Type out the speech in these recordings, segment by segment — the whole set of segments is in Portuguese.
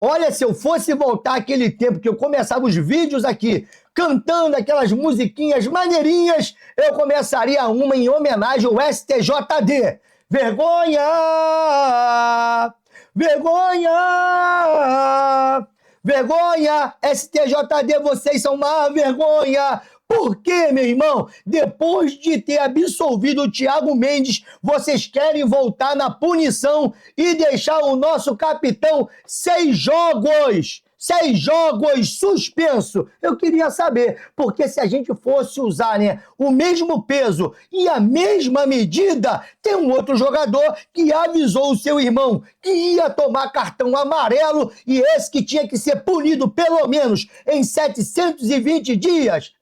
Olha, se eu fosse voltar aquele tempo que eu começava os vídeos aqui cantando aquelas musiquinhas maneirinhas, eu começaria uma em homenagem ao STJD. Vergonha! Vergonha! Vergonha! STJD, vocês são uma vergonha! Por quê, meu irmão? Depois de ter absolvido o Thiago Mendes, vocês querem voltar na punição e deixar o nosso capitão 6 jogos! 6 jogos suspenso. Eu queria saber, porque se a gente fosse usar, né, o mesmo peso e a mesma medida, tem um outro jogador que avisou o seu irmão que ia tomar cartão amarelo e esse que tinha que ser punido pelo menos em 720 dias.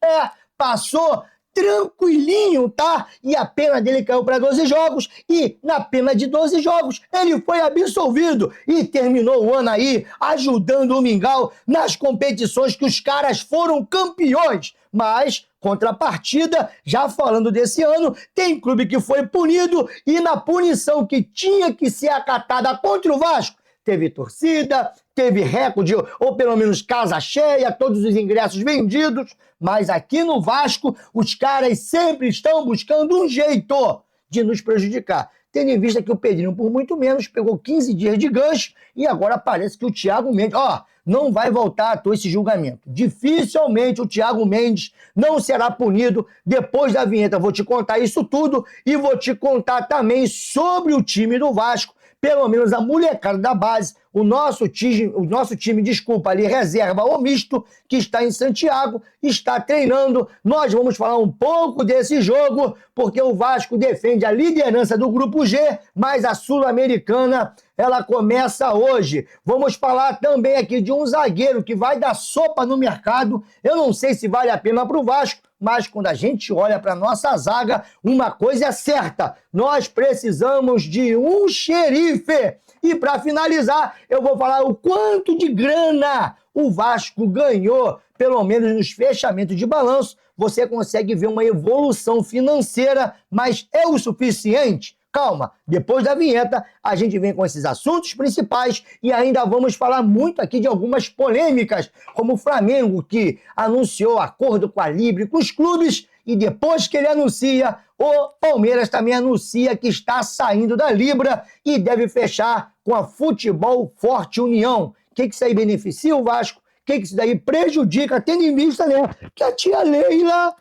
Passou tranquilinho, tá? E a pena dele caiu para 12 jogos e na pena de 12 jogos ele foi absolvido e terminou o ano aí ajudando o Mingau nas competições que os caras foram campeões. Mas, contrapartida, já falando desse ano, tem clube que foi punido e na punição que tinha que ser acatada contra o Vasco, teve torcida, teve recorde, ou pelo menos casa cheia, todos os ingressos vendidos, mas aqui no Vasco, os caras sempre estão buscando um jeito de nos prejudicar. Tendo em vista que o Pedrinho, por muito menos, pegou 15 dias de gancho e agora parece que o Thiago Mendes, não vai voltar à toa esse julgamento. Dificilmente o Thiago Mendes não será punido. Depois da vinheta vou te contar isso tudo e vou te contar também sobre o time do Vasco, pelo menos a molecada da base, o nosso time, desculpa, ali, reserva ou misto, que está em Santiago, está treinando. Nós vamos falar um pouco desse jogo, porque o Vasco defende a liderança do Grupo G, mas a Sul-Americana, ela começa hoje. Vamos falar também aqui de um zagueiro que vai dar sopa no mercado. Eu não sei se vale a pena para o Vasco, mas quando a gente olha para a nossa zaga, uma coisa é certa, nós precisamos de um xerife. E para finalizar, eu vou falar o quanto de grana o Vasco ganhou, pelo menos nos fechamentos de balanço. Você consegue ver uma evolução financeira, mas é o suficiente? Calma, depois da vinheta a gente vem com esses assuntos principais e ainda vamos falar muito aqui de algumas polêmicas, como o Flamengo, que anunciou acordo com a Libre, com os clubes, e depois que ele anuncia, o Palmeiras também anuncia que está saindo da Libra e deve fechar com a Futebol Forte União. O que isso aí beneficia o Vasco? O que isso daí prejudica, tendo em vista, né, que a tia Leila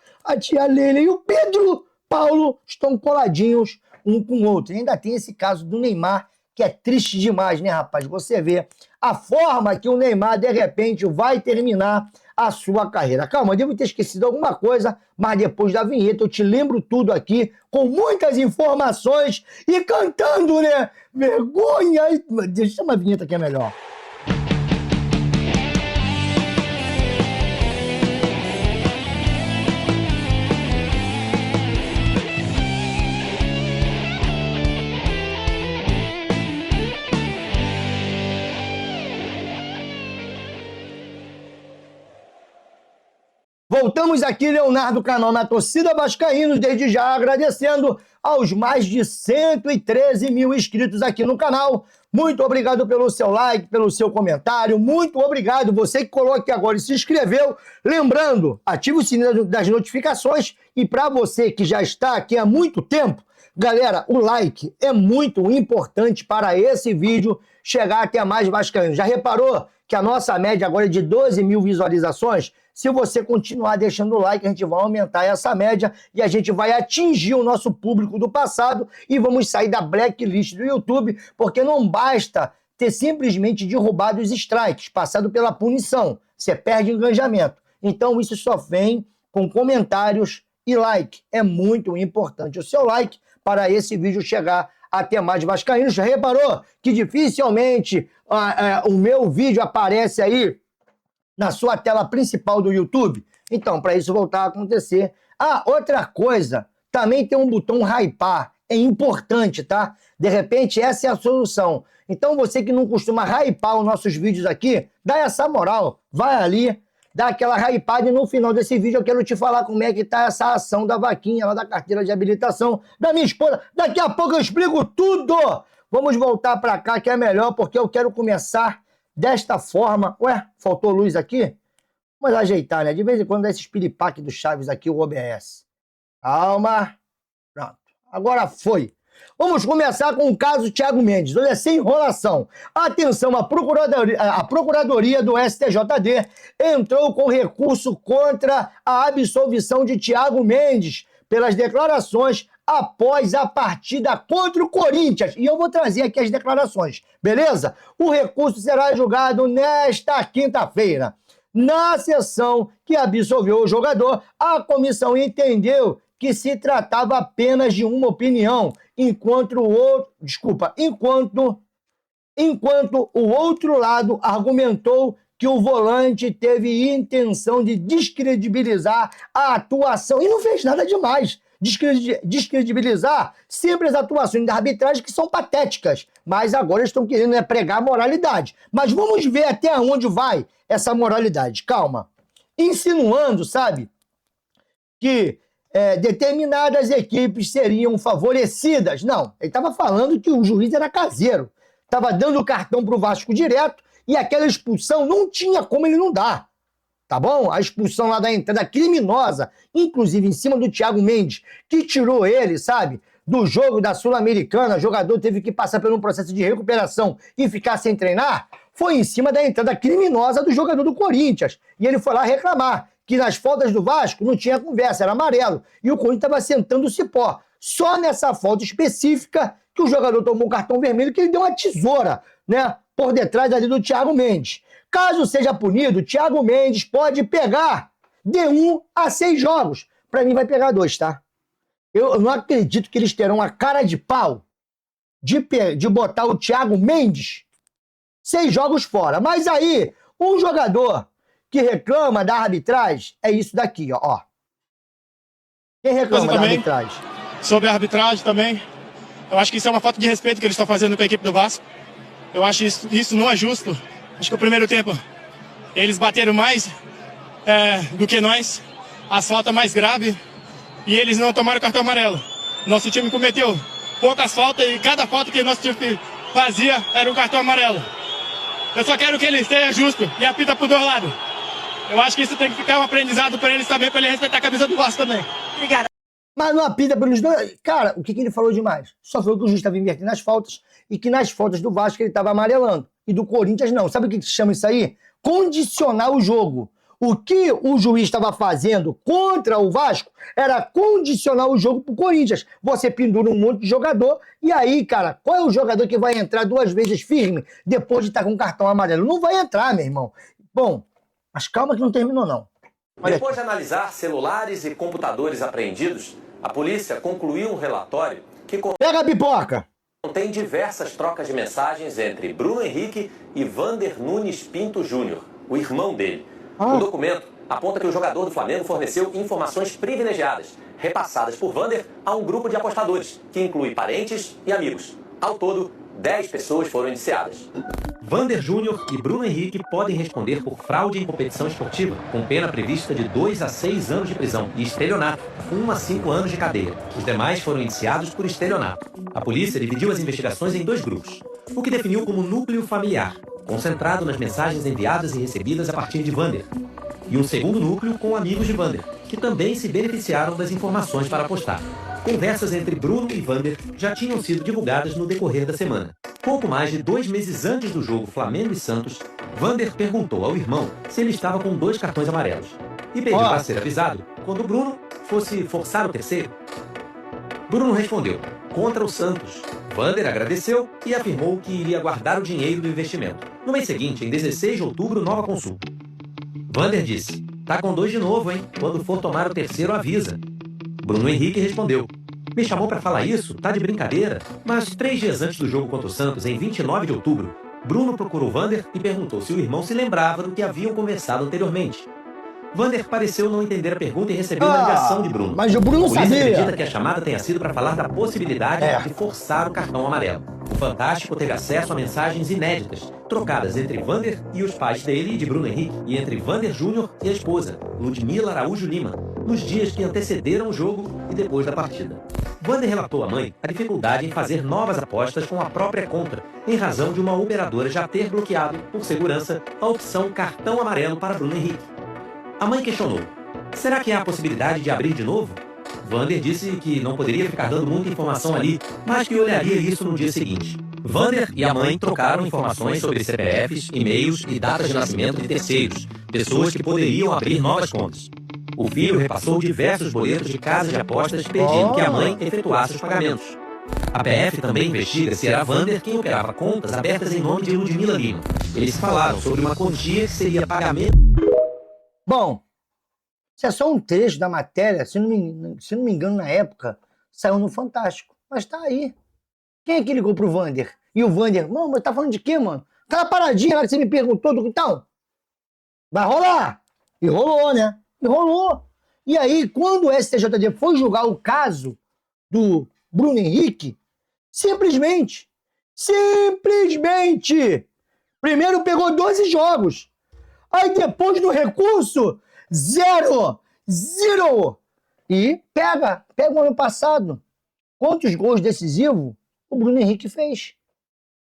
e o Pedro Paulo estão coladinhos um com o outro. E ainda tem esse caso do Neymar, que é triste demais, né, rapaz? Você vê a forma que o Neymar, de repente, vai terminar a sua carreira. Calma, eu devo ter esquecido alguma coisa, mas depois da vinheta eu te lembro tudo aqui, com muitas informações e cantando, né? Vergonha! Deixa uma vinheta que é melhor. Voltamos aqui, Leonardo Canal, na torcida vascaínos, desde já agradecendo aos mais de 113 mil inscritos aqui no canal. Muito obrigado pelo seu like, pelo seu comentário, muito obrigado você que colocou aqui agora e se inscreveu. Lembrando, ative o sininho das notificações e para você que já está aqui há muito tempo, galera, o like é muito importante para esse vídeo chegar até mais vascaínos. Já reparou que a nossa média agora é de 12 mil visualizações? Se você continuar deixando o like, a gente vai aumentar essa média e a gente vai atingir o nosso público do passado e vamos sair da blacklist do YouTube, porque não basta ter simplesmente derrubado os strikes, passado pela punição. Você perde engajamento. Então isso só vem com comentários e like. É muito importante o seu like para esse vídeo chegar até mais vascaínos. Já reparou que dificilmente o meu vídeo aparece aí na sua tela principal do YouTube? Então, para isso voltar a acontecer. Outra coisa, também tem um botão hypar. É importante, tá? De repente, essa é a solução. Então, você que não costuma hypar os nossos vídeos aqui, dá essa moral. Vai ali, dá aquela hypada e no final desse vídeo eu quero te falar como é que tá essa ação da vaquinha lá da carteira de habilitação da minha esposa. Daqui a pouco eu explico tudo. Vamos voltar para cá que é melhor, porque eu quero começar desta forma. Ué, faltou luz aqui? Vamos ajeitar, né? De vez em quando dá esses piripaque do Chaves aqui, o OBS. Calma. Pronto. Agora foi. Vamos começar com o caso Thiago Mendes. Olha, sem enrolação. Atenção, a Procuradoria do STJD entrou com recurso contra a absolvição de Thiago Mendes pelas declarações após a partida contra o Corinthians. E eu vou trazer aqui as declarações, beleza? O recurso será julgado nesta quinta-feira. Na sessão que absolveu o jogador, a comissão entendeu que se tratava apenas de uma opinião, enquanto o outro lado argumentou que o volante teve intenção de descredibilizar a atuação. E não fez nada demais. Descredibilizar sempre as atuações da arbitragem que são patéticas. Mas agora eles estão querendo pregar a moralidade. Mas vamos ver até onde vai essa moralidade. Calma. Insinuando, sabe, que determinadas equipes seriam favorecidas. Não, ele estava falando que o juiz era caseiro. Estava dando o cartão para o Vasco direto e aquela expulsão não tinha como ele não dar. Tá bom? A expulsão lá da entrada criminosa, inclusive em cima do Thiago Mendes, que tirou ele, sabe, do jogo da Sul-Americana, o jogador teve que passar por um processo de recuperação e ficar sem treinar, foi em cima da entrada criminosa do jogador do Corinthians. E ele foi lá reclamar que nas faltas do Vasco não tinha conversa, era amarelo. E o Corinthians estava sentando o cipó. Só nessa falta específica que o jogador tomou um cartão vermelho, que ele deu uma tesoura, né, por detrás ali do Thiago Mendes. Caso seja punido, Thiago Mendes pode pegar de 1 a 6 jogos. Para mim vai pegar 2, tá? Eu não acredito que eles terão a cara de pau de botar o Thiago Mendes 6 jogos fora. Mas aí, um jogador que reclama da arbitragem é isso daqui, ó. Quem reclama da arbitragem? Sobre a arbitragem também, eu acho que isso é uma falta de respeito que eles estão fazendo com a equipe do Vasco. Eu acho isso não é justo. Acho que o primeiro tempo eles bateram mais do que nós, as faltas mais graves, e eles não tomaram cartão amarelo. Nosso time cometeu poucas faltas e cada falta que nosso time fazia era um cartão amarelo. Eu só quero que ele esteja justo e apita por 2 lados. Eu acho que isso tem que ficar um aprendizado para eles também, para ele respeitar a camisa do Vasco também. Obrigado. Mas não apita pelos dois. Cara, o que ele falou demais? Só falou que o juiz estava invertendo as faltas e que nas faltas do Vasco ele estava amarelando. E do Corinthians não. Sabe o que se chama isso aí? Condicionar o jogo. O que o juiz estava fazendo contra o Vasco era condicionar o jogo pro Corinthians. Você pendura um monte de jogador e aí, cara, qual é o jogador que vai entrar 2 vezes firme depois de estar com cartão amarelo? Não vai entrar, meu irmão. Bom, mas calma que não terminou, não. Depois de analisar celulares e computadores apreendidos, a polícia concluiu um relatório que pega a pipoca! Contém diversas trocas de mensagens entre Bruno Henrique e Vander Nunes Pinto Júnior, o irmão dele. O documento aponta que o jogador do Flamengo forneceu informações privilegiadas, repassadas por Vander a um grupo de apostadores, que inclui parentes e amigos. Ao todo, 10 pessoas foram indiciadas. Vander Júnior e Bruno Henrique podem responder por fraude em competição esportiva, com pena prevista de 2 a 6 anos de prisão, e estelionato, 1 a 5 anos de cadeia. Os demais foram indiciados por estelionato. A polícia dividiu as investigações em 2 grupos, o que definiu como núcleo familiar, concentrado nas mensagens enviadas e recebidas a partir de Vander, e um segundo núcleo com amigos de Vander, que também se beneficiaram das informações para apostar. Conversas entre Bruno e Vander já tinham sido divulgadas no decorrer da semana. Pouco mais de 2 meses antes do jogo Flamengo e Santos, Vander perguntou ao irmão se ele estava com 2 cartões amarelos e pediu para ser avisado quando Bruno fosse forçar o terceiro. Bruno respondeu, contra o Santos. Vander agradeceu e afirmou que iria guardar o dinheiro do investimento. No mês seguinte, em 16 de outubro, nova consulta. Vander disse, tá com 2 de novo, hein? Quando for tomar o terceiro, avisa. Bruno Henrique respondeu, me chamou para falar isso? Tá de brincadeira? Mas 3 dias antes do jogo contra o Santos, em 29 de outubro, Bruno procurou Vander e perguntou se o irmão se lembrava do que haviam conversado anteriormente. Vander pareceu não entender a pergunta e recebeu uma ligação de Bruno. Mas o Bruno sabia. A polícia acredita que a chamada tenha sido para falar da possibilidade de forçar o cartão amarelo. O Fantástico teve acesso a mensagens inéditas, trocadas entre Vander e os pais dele e de Bruno Henrique, e entre Vander Júnior e a esposa, Ludmila Araújo Lima, nos dias que antecederam o jogo e depois da partida. Vander relatou à mãe a dificuldade em fazer novas apostas com a própria conta, em razão de uma operadora já ter bloqueado, por segurança, a opção cartão amarelo para Bruno Henrique. A mãe questionou: será que há a possibilidade de abrir de novo? Vander disse que não poderia ficar dando muita informação ali, mas que olharia isso no dia seguinte. Vander e a mãe trocaram informações sobre CPFs, e-mails e datas de nascimento de terceiros, pessoas que poderiam abrir novas contas. O filho repassou diversos boletos de casas de apostas pedindo que a mãe efetuasse os pagamentos. A PF também investiga se era Vander quem operava contas abertas em nome de Ludmila Lima. Eles falaram sobre uma quantia que seria pagamento... Bom, isso é só um trecho da matéria, se não me engano, na época, saiu no Fantástico. Mas tá aí. Quem é que ligou pro Vander? E o Vander, mano, mas tá falando de quê, mano? Aquela paradinha lá que você me perguntou do então. Vai rolar. E rolou, né? E rolou. E aí, quando o STJD foi julgar o caso do Bruno Henrique, simplesmente, primeiro pegou 12 jogos. Aí depois do recurso, zero. E pega o ano passado. Quantos gols decisivos o Bruno Henrique fez?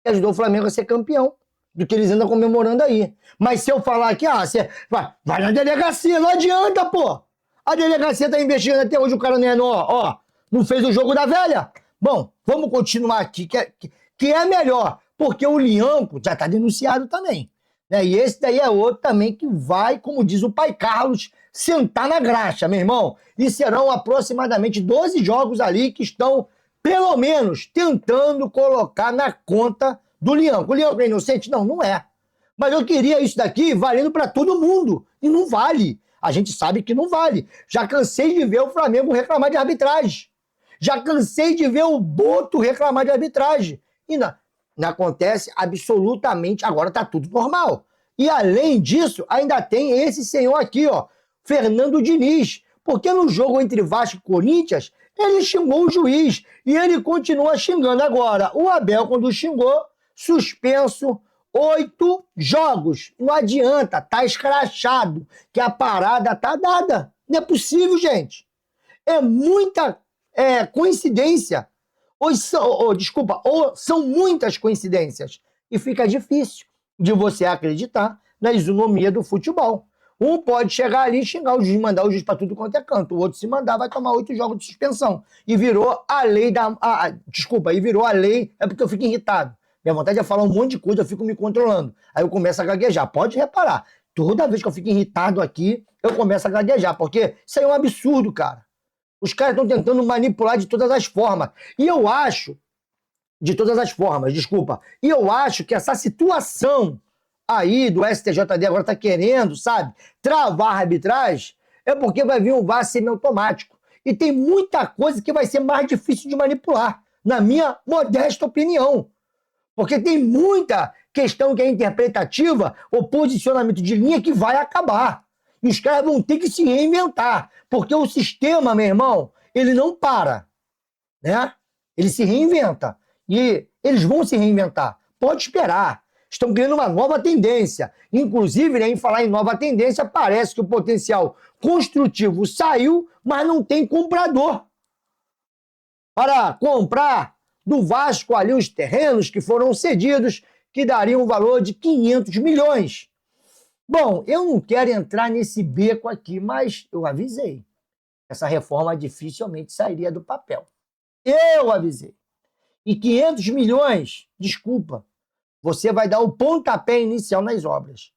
Que ajudou o Flamengo a ser campeão. Do que eles andam comemorando aí. Mas se eu falar aqui, você vai na delegacia, não adianta, pô. A delegacia tá investigando até hoje, o cara não é, não fez o jogo da velha. Bom, vamos continuar aqui, que é melhor, porque o Lianco já tá denunciado também. Né? E esse daí é outro também que vai, como diz o pai Carlos, sentar na graxa, meu irmão. E serão aproximadamente 12 jogos ali que estão, pelo menos, tentando colocar na conta do Lianco. O Lianco é inocente? Não, não é. Mas eu queria isso daqui valendo para todo mundo. E não vale. A gente sabe que não vale. Já cansei de ver o Flamengo reclamar de arbitragem. Já cansei de ver o Boto reclamar de arbitragem. E não acontece absolutamente, agora tá tudo normal. E além disso, ainda tem esse senhor aqui, Fernando Diniz. Porque no jogo entre Vasco e Corinthians, ele xingou o juiz. E ele continua xingando agora. O Abel, quando xingou, suspenso 8 jogos. Não adianta, tá escrachado, que a parada tá dada. Não é possível, gente. É muita coincidência. Ou são muitas coincidências. E fica difícil de você acreditar na isonomia do futebol. Um pode chegar ali e xingar o juiz, mandar o juiz para tudo quanto é canto. O outro, se mandar, vai tomar 8 jogos de suspensão. E virou a lei virou a lei, é porque eu fico irritado. Minha vontade é falar um monte de coisa, eu fico me controlando. Aí eu começo a gaguejar. Pode reparar. Toda vez que eu fico irritado aqui, eu começo a gaguejar. Porque isso aí é um absurdo, cara. Os caras estão tentando manipular de todas as formas. E eu acho... De todas as formas, desculpa. E eu acho que essa situação aí do STJD agora tá querendo, sabe, travar a arbitragem, é porque vai vir um VAR semiautomático. E tem muita coisa que vai ser mais difícil de manipular, na minha modesta opinião. Porque tem muita questão que é interpretativa, o posicionamento de linha que vai acabar. E os caras vão ter que se reinventar. Porque o sistema, meu irmão, ele não para. Né? Ele se reinventa. E eles vão se reinventar. Pode esperar. Estão criando uma nova tendência. Inclusive, em falar em nova tendência, parece que o potencial construtivo saiu, mas não tem comprador. Para comprar do Vasco ali os terrenos que foram cedidos, que dariam um valor de 500 milhões. Bom, eu não quero entrar nesse beco aqui, mas eu avisei. Essa reforma dificilmente sairia do papel. Eu avisei. E 500 milhões, desculpa, você vai dar o pontapé inicial nas obras.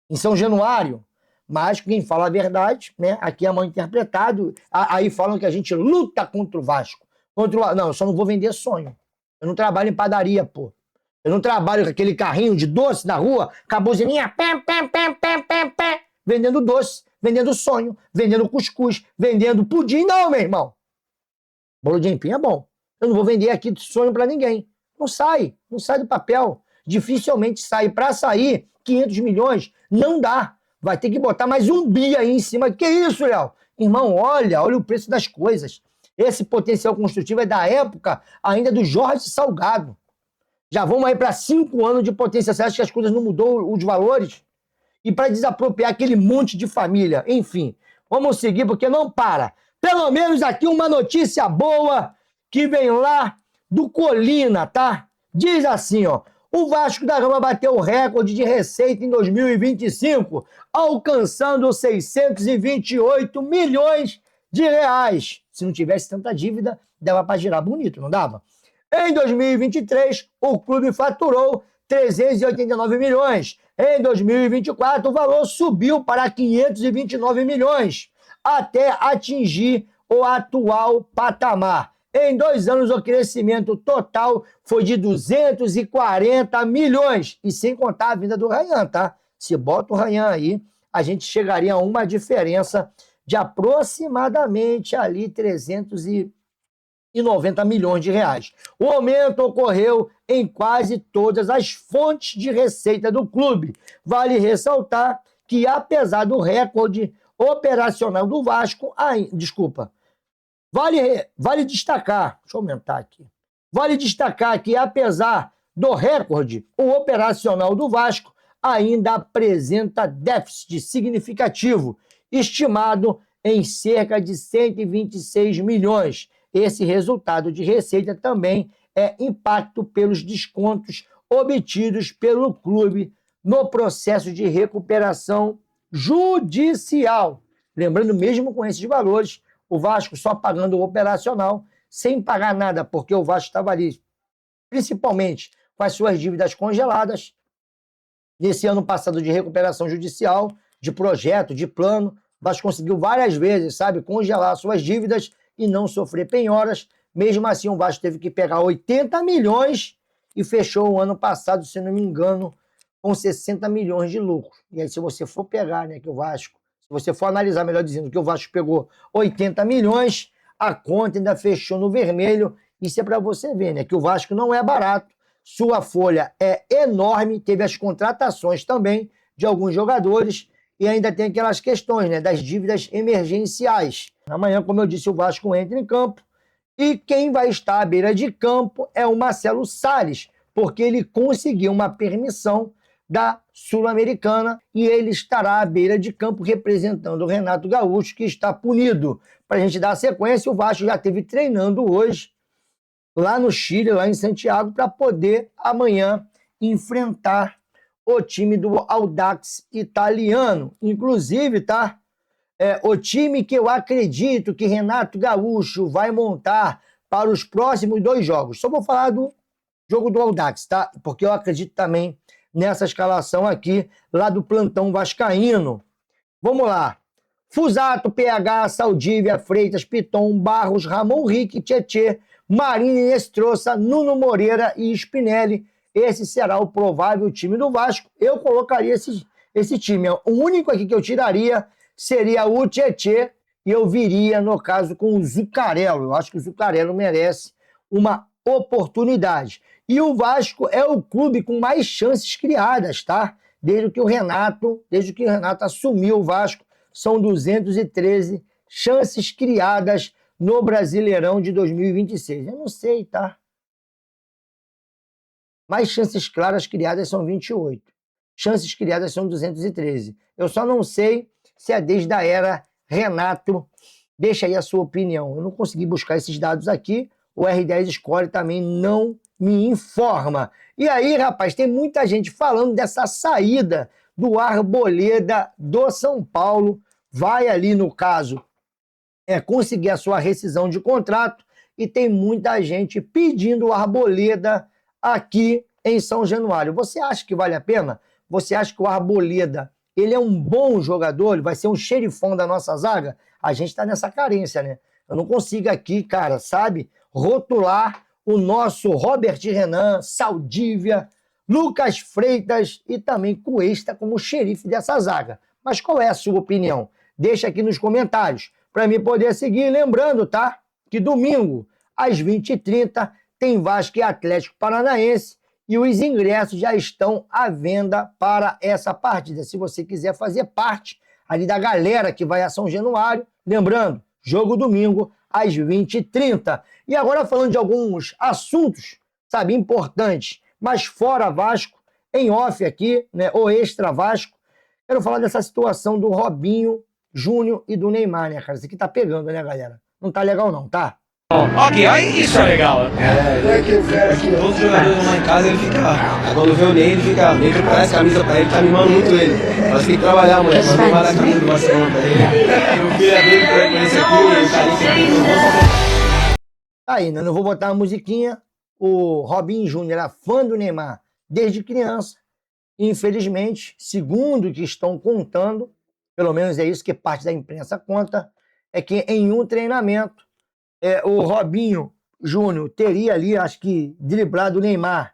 Em São Januário, mas quem fala a verdade, né? Aqui é mal interpretado, aí falam que a gente luta contra o Vasco. Não, eu só não vou vender sonho. Eu não trabalho em padaria, pô. Eu não trabalho com aquele carrinho de doce na rua, com a buzininha, pé, vendendo doce, vendendo sonho, vendendo cuscuz, vendendo pudim. Não, meu irmão. Bolo de empim é bom. Eu não vou vender aqui sonho para ninguém. Não sai do papel. Dificilmente sai. Para sair, 500 milhões não dá. Vai ter que botar mais 1 bi aí em cima. Que isso, Léo? Irmão, olha o preço das coisas. Esse potencial construtivo é da época ainda do Jorge Salgado. Já vamos aí para 5 anos de potência. Você acha que as coisas não mudou os valores? E para desapropriar aquele monte de família. Enfim, vamos seguir porque não para. Pelo menos aqui uma notícia boa que vem lá do Colina, tá? Diz assim, ó. O Vasco da Gama bateu o recorde de receita em 2025, alcançando 628 milhões de reais. Se não tivesse tanta dívida, dava para girar bonito, não dava? Em 2023, o clube faturou 389 milhões. Em 2024, o valor subiu para 529 milhões, até atingir o atual patamar. Em 2 anos, o crescimento total foi de 240 milhões. E sem contar a vinda do Ryan, tá? Se bota o Ryan aí, a gente chegaria a uma diferença de aproximadamente ali 390 milhões de reais. O aumento ocorreu em quase todas as fontes de receita do clube. Vale ressaltar que, apesar do recorde operacional do Vasco, Vale destacar, deixa eu aumentar aqui. Vale destacar que, apesar do recorde, o operacional do Vasco ainda apresenta déficit significativo, estimado em cerca de 126 milhões. Esse resultado de receita também é impacto pelos descontos obtidos pelo clube no processo de recuperação judicial. Lembrando, mesmo com esses valores, o Vasco só pagando o operacional, sem pagar nada, porque o Vasco estava ali, principalmente com as suas dívidas congeladas, nesse ano passado de recuperação judicial, de projeto, de plano. O Vasco conseguiu várias vezes, sabe, congelar suas dívidas e não sofrer penhoras. Mesmo assim, o Vasco teve que pegar 80 milhões e fechou o ano passado, se não me engano, com 60 milhões de lucro. E aí, se você for pegar, né, que o Vasco, se você for analisar, melhor dizendo, que o Vasco pegou 80 milhões, a conta ainda fechou no vermelho. Isso é para você ver, né, que o Vasco não é barato, sua folha é enorme, teve as contratações também de alguns jogadores e ainda tem aquelas questões, né, das dívidas emergenciais. Amanhã, como eu disse, o Vasco entra em campo e quem vai estar à beira de campo é o Marcelo Salles, porque ele conseguiu uma permissão da Sul-Americana e ele estará à beira de campo representando o Renato Gaúcho, que está punido. Para a gente dar sequência, o Vasco já esteve treinando hoje lá no Chile, lá em Santiago, para poder amanhã enfrentar o time do Audax italiano. Inclusive, tá? O time que eu acredito que Renato Gaúcho vai montar para os próximos 2 jogos. Só vou falar do jogo do Audax, tá? Porque eu acredito também nessa escalação aqui, lá do plantão vascaíno. Vamos lá. Fusato, PH, Saldívia, Freitas, Piton, Barros, Ramon Rick, Tietê, Marini, Nestroça, Nuno Moreira e Spinelli. Esse será o provável time do Vasco. Eu colocaria esse time. O único aqui que eu tiraria seria o Tietê e eu viria, no caso, com o Zuccarello. Eu acho que o Zuccarello merece uma oportunidade. E o Vasco é o clube com mais chances criadas, tá? Desde que o Renato assumiu o Vasco, são 213 chances criadas no Brasileirão de 2026. Eu não sei, tá? Mais chances claras criadas são 28. Chances criadas são 213. Eu só não sei se é desde a era Renato. Deixa aí a sua opinião. Eu não consegui buscar esses dados aqui. O R10 Score também não me informa. E aí, rapaz, tem muita gente falando dessa saída do Arboleda do São Paulo. Vai ali, no caso, conseguir a sua rescisão de contrato. E tem muita gente pedindo o Arboleda aqui em São Januário. Você acha que vale a pena? Você acha que o Arboleda, ele é um bom jogador? Ele vai ser um xerifão da nossa zaga? A gente tá nessa carência, né? Eu não consigo aqui, cara, sabe, rotular o nosso Robert Renan, Saldívia, Lucas Freitas e também Cuesta como xerife dessa zaga. Mas qual é a sua opinião? Deixa aqui nos comentários para mim poder seguir. Lembrando, tá, que domingo, às 20h30, tem Vasco e Atlético Paranaense e os ingressos já estão à venda para essa partida. Se você quiser fazer parte ali da galera que vai a São Januário, lembrando, jogo domingo às 20h30. E agora falando de alguns assuntos, sabe, importantes, mas fora Vasco, em off aqui, né, o Extra Vasco, quero falar dessa situação do Robinho Júnior e do Neymar, né, cara? Isso aqui tá pegando, né, galera? Não tá legal não, tá? Ok, aí isso é legal. É que o cara aqui, todos os jogadores vão lá em casa, ele fica. Quando vê o Ney, ele fica. Meio que traz camisa pra ele, tá mimando muito ele. Mas tem que trabalhar, moleque. Mas não vai dar camisa do Barcelona pra ele. E o filho é dele pra ele conhecer aqui, o carinho que ele tem. Aí, né? Não vou botar uma musiquinha. O Robinho Júnior era fã do Neymar desde criança. Infelizmente, segundo o que estão contando, pelo menos é isso que parte da imprensa conta, é que em um treinamento, o Robinho Júnior teria ali, acho que, driblado o Neymar.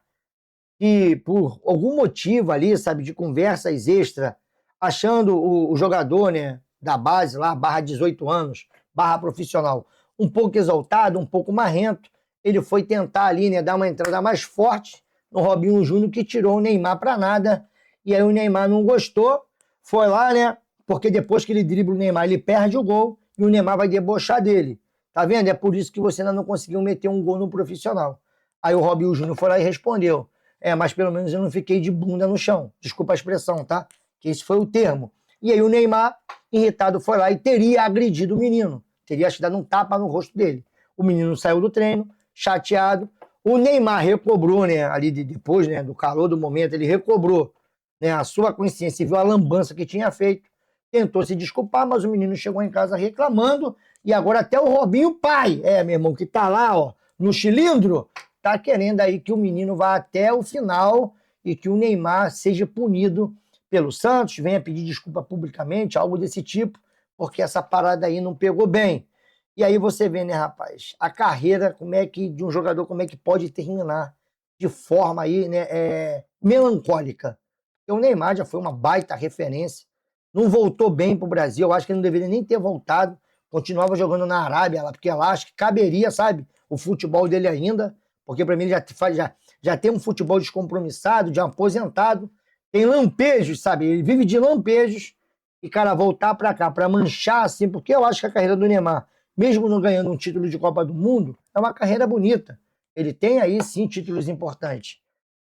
E por algum motivo ali, sabe, de conversas extra, achando o jogador, né, da base lá, barra 18 anos, barra profissional, um pouco exaltado, um pouco marrento, ele foi tentar ali, né, dar uma entrada mais forte no Robinho Júnior, que tirou o Neymar para nada, e aí o Neymar não gostou, foi lá, né, porque depois que ele dribla o Neymar, ele perde o gol, e o Neymar vai debochar dele. Tá vendo? É por isso que você ainda não conseguiu meter um gol no profissional. Aí o Robinho Júnior foi lá e respondeu, mas pelo menos eu não fiquei de bunda no chão. Desculpa a expressão, tá? Que esse foi o termo. E aí o Neymar, irritado, foi lá e teria agredido o menino. Teria dado um tapa no rosto dele. O menino saiu do treino, chateado. O Neymar recobrou, né, ali depois, né, do calor do momento, ele recobrou, né, a sua consciência e viu a lambança que tinha feito. Tentou se desculpar, mas o menino chegou em casa reclamando. E agora até o Robinho pai, meu irmão, que tá lá, ó, no cilindro, tá querendo aí que o menino vá até o final e que o Neymar seja punido pelo Santos, venha pedir desculpa publicamente, algo desse tipo, porque essa parada aí não pegou bem. E aí você vê, né, rapaz, a carreira de um jogador, como é que pode terminar de forma aí, né, melancólica. Porque o Neymar já foi uma baita referência, não voltou bem pro Brasil, eu acho que ele não deveria nem ter voltado, continuava jogando na Arábia, porque lá acho que caberia, sabe, o futebol dele ainda, porque para mim ele já tem um futebol descompromissado, de aposentado, tem lampejos, sabe, ele vive de lampejos, e, cara, voltar para cá, para manchar assim, porque eu acho que a carreira do Neymar, mesmo não ganhando um título de Copa do Mundo, é uma carreira bonita, ele tem aí sim títulos importantes,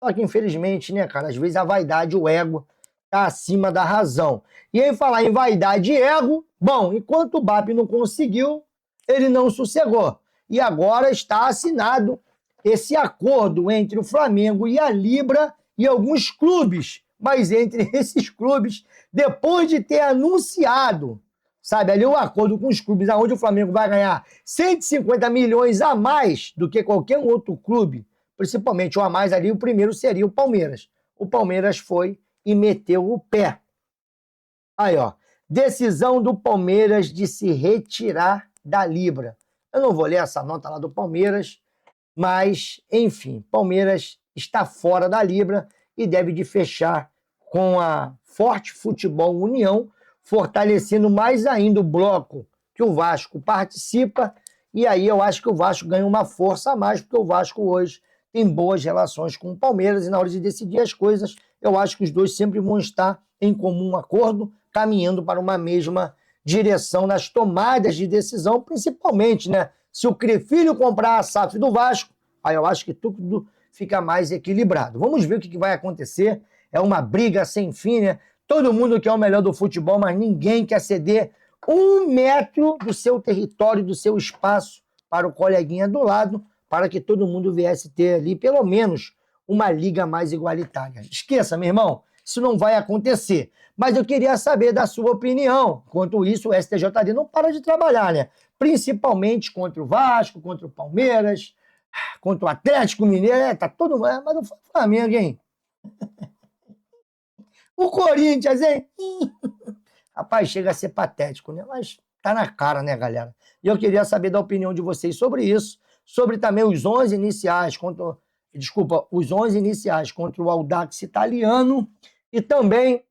só que infelizmente, né, cara, às vezes a vaidade, o ego, tá acima da razão. E em falar em vaidade e ego, bom, enquanto o BAP não conseguiu, ele não sossegou. E agora está assinado esse acordo entre o Flamengo e a Libra e alguns clubes. Mas entre esses clubes, depois de ter anunciado, sabe, ali o acordo com os clubes, onde o Flamengo vai ganhar 150 milhões a mais do que qualquer outro clube, principalmente o a mais ali, o primeiro seria o Palmeiras. O Palmeiras foi e meteu o pé. Aí, ó, decisão do Palmeiras de se retirar da Libra. Eu não vou ler essa nota lá do Palmeiras, mas, enfim, Palmeiras está fora da Libra e deve de fechar com a Forte Futebol União, fortalecendo mais ainda o bloco que o Vasco participa, e aí eu acho que o Vasco ganha uma força a mais, porque o Vasco hoje tem boas relações com o Palmeiras, e na hora de decidir as coisas, eu acho que os dois sempre vão estar em comum acordo, caminhando para uma mesma direção nas tomadas de decisão, principalmente, né? Se o Crefilho comprar a SAF do Vasco, aí eu acho que tudo fica mais equilibrado. Vamos ver o que vai acontecer. É uma briga sem fim, né? Todo mundo quer o melhor do futebol, mas ninguém quer ceder 1 metro do seu território, do seu espaço para o coleguinha do lado, para que todo mundo viesse ter ali, pelo menos, uma liga mais igualitária. Esqueça, meu irmão, isso não vai acontecer. Mas eu queria saber da sua opinião. Enquanto isso, o STJD não para de trabalhar, né? Principalmente contra o Vasco, contra o Palmeiras, contra o Atlético Mineiro. Tá todo mundo. Mas o Flamengo, hein? O Corinthians, hein? Rapaz, chega a ser patético, né? Mas tá na cara, né, galera? E eu queria saber da opinião de vocês sobre isso, sobre também os 11 iniciais contra... Desculpa, os 11 iniciais contra o Audax Italiano e também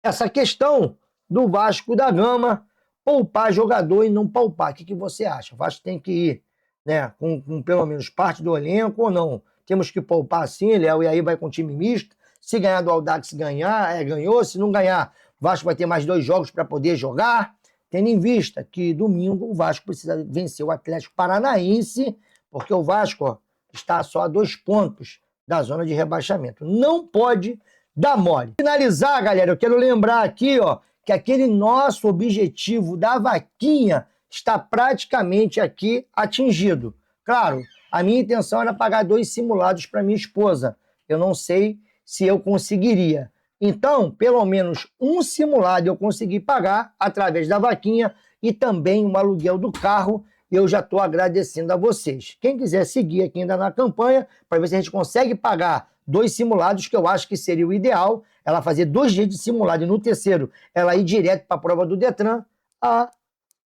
essa questão do Vasco da Gama poupar jogador e não poupar. O que você acha? O Vasco tem que ir, né, com pelo menos parte do elenco ou não? Temos que poupar sim, Léo, e aí vai com time misto. Se ganhar do Audax ganhou. Se não ganhar, o Vasco vai ter mais 2 jogos para poder jogar. Tendo em vista que domingo o Vasco precisa vencer o Atlético Paranaense, porque o Vasco, ó, está só a 2 pontos da zona de rebaixamento. Não pode dar mole. Para finalizar, galera, eu quero lembrar aqui, ó, que aquele nosso objetivo da vaquinha está praticamente aqui atingido. Claro, a minha intenção era pagar 2 simulados para minha esposa. Eu não sei se eu conseguiria. Então, pelo menos um simulado eu consegui pagar através da vaquinha e também um aluguel do carro. Eu já estou agradecendo a vocês. Quem quiser seguir aqui ainda na campanha, para ver se a gente consegue pagar 2 simulados, que eu acho que seria o ideal, ela fazer 2 dias de simulado e no terceiro ela ir direto para a prova do Detran, a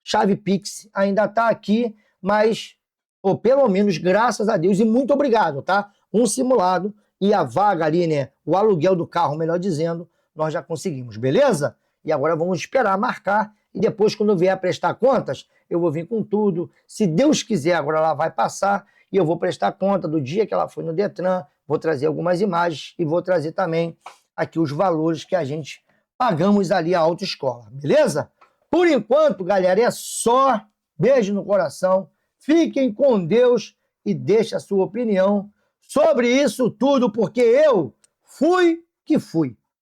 chave Pix ainda está aqui, mas pelo menos, graças a Deus, e muito obrigado, tá? Um simulado e a vaga ali, né? O aluguel do carro, melhor dizendo, nós já conseguimos, beleza? E agora vamos esperar marcar e depois, quando eu vier a prestar contas, eu vou vir com tudo. Se Deus quiser, agora ela vai passar e eu vou prestar conta do dia que ela foi no Detran, vou trazer algumas imagens e vou trazer também aqui os valores que a gente pagamos ali à autoescola, beleza? Por enquanto, galera, é só. Beijo no coração. Fiquem com Deus e deixe a sua opinião sobre isso tudo, porque eu fui que fui.